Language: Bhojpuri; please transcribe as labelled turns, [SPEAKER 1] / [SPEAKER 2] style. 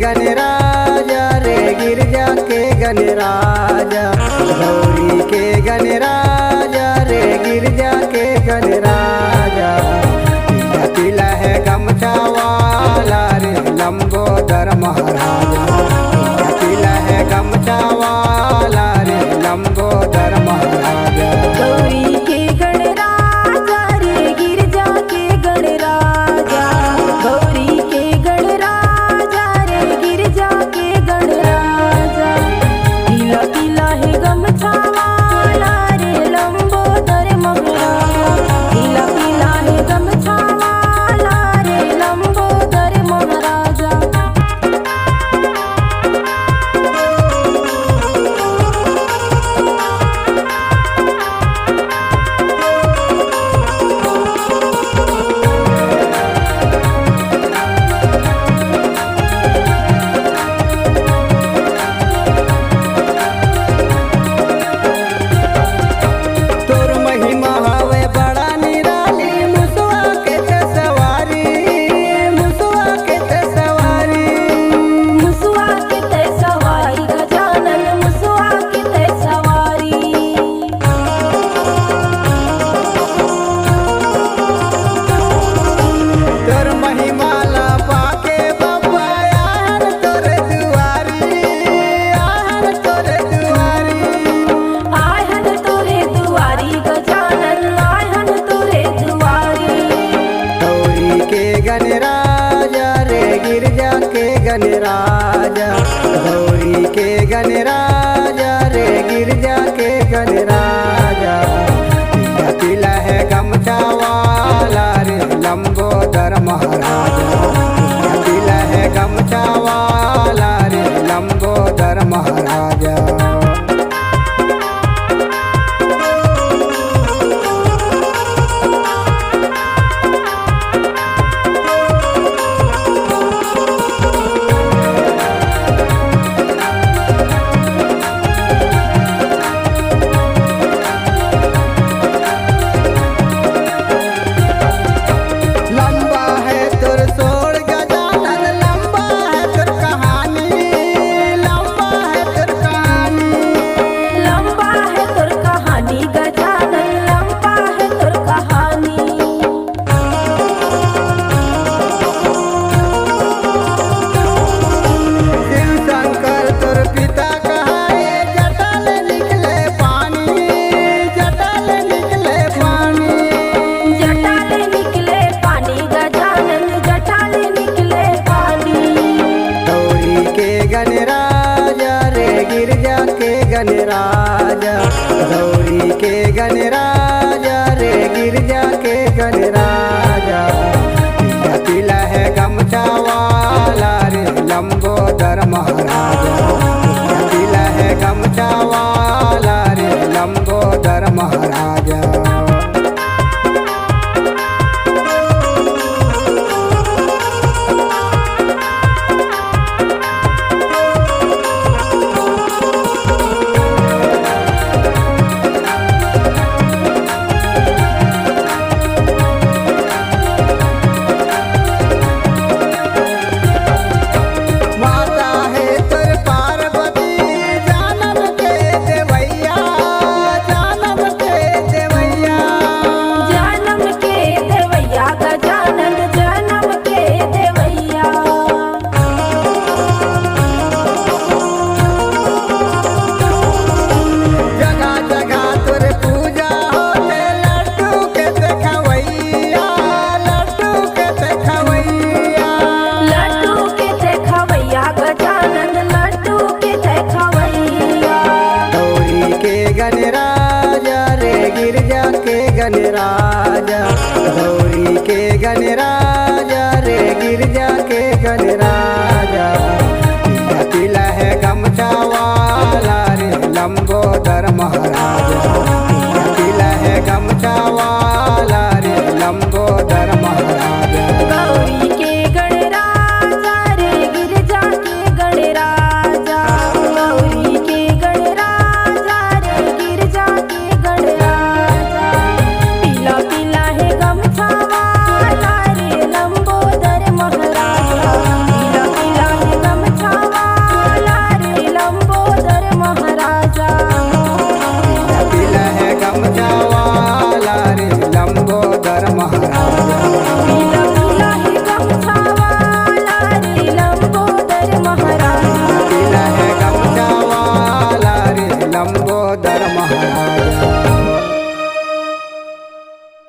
[SPEAKER 1] गणराजा रे गिरजा के गणराजा, गौरी के गणराजा रे गिरजा के गणराजा। तिला है गमछा वाला रे लंबोदर महाराजा, तिला है गमछा वाला रे लंबोदर महाराजा।
[SPEAKER 2] गौरी के गणराजा रे गिरजा के गणराजा, गौरी के गणराजा रे गिरजा के गणराजा। तिला तिला है गमछा वाला रे लंबोदर महाराजा, तिला तिला है गमछा वाला रे लंबोदर महाराजा।
[SPEAKER 1] तोर महिमा हवे बड़ा निराली, मुसवा के ते सवारी, मुसवा के ते सवारी।
[SPEAKER 2] मुसवा के ते सवारी गजानन, मुसवा के ते सवारी।
[SPEAKER 1] तोर महिमा ला पाके बब्बा आहन तोरे दुआरी, आहन तोरे दुआरी।
[SPEAKER 2] आहन तोरे दुआरी गजानन, आहन तोरे दुआरी।
[SPEAKER 1] गौरी के गणराजा रे गिरजा के गणराजा, गौरी के गणराजा रे गिरजा के गणराजा। तिला है गमछा वाला रे लंबोदर महाराजा, तिला है गमछा वाला रे लंबोदर महाराजा। लंबा है तोर सोड़ गजानन, लंबा है तोर कहानी, लंबा है तोर कहानी।
[SPEAKER 2] लंबा है तोर कहानी गजानन, लंबा है तोर कहानी।
[SPEAKER 1] शिव शंकर तोर पिता कहाए, जटाल निकले पानी, जटाल निकले पानी।
[SPEAKER 2] जटाल निकले पानी गजानन, जटाल निकले पानी।
[SPEAKER 1] गौरी के गणराजा रे गिरजा के गणराजा, गौरी के गणराजा रे गिरजा के गणराजा। तिला है गमछा वाला रे लंबोदर महाराजा, तिला है गमछा वाला रे लंबोदर महाराजा। माता है तोर पार्वती, जानम के देवैया, जानम के देवैया।
[SPEAKER 2] जानम के देवैया गजानन, जानम के देवैया।
[SPEAKER 1] जगह जगह तोर पूजा होते, लड्डू के देखवैया, लड्डू के देखवैया।
[SPEAKER 2] लड्डू के देखवैया गजानन, लड्डू के देखवैया।
[SPEAKER 1] गौरी के गणराजा रे गिरजा के गणराजा, गौरी के गणराजा रे गिरजा के गणराजा।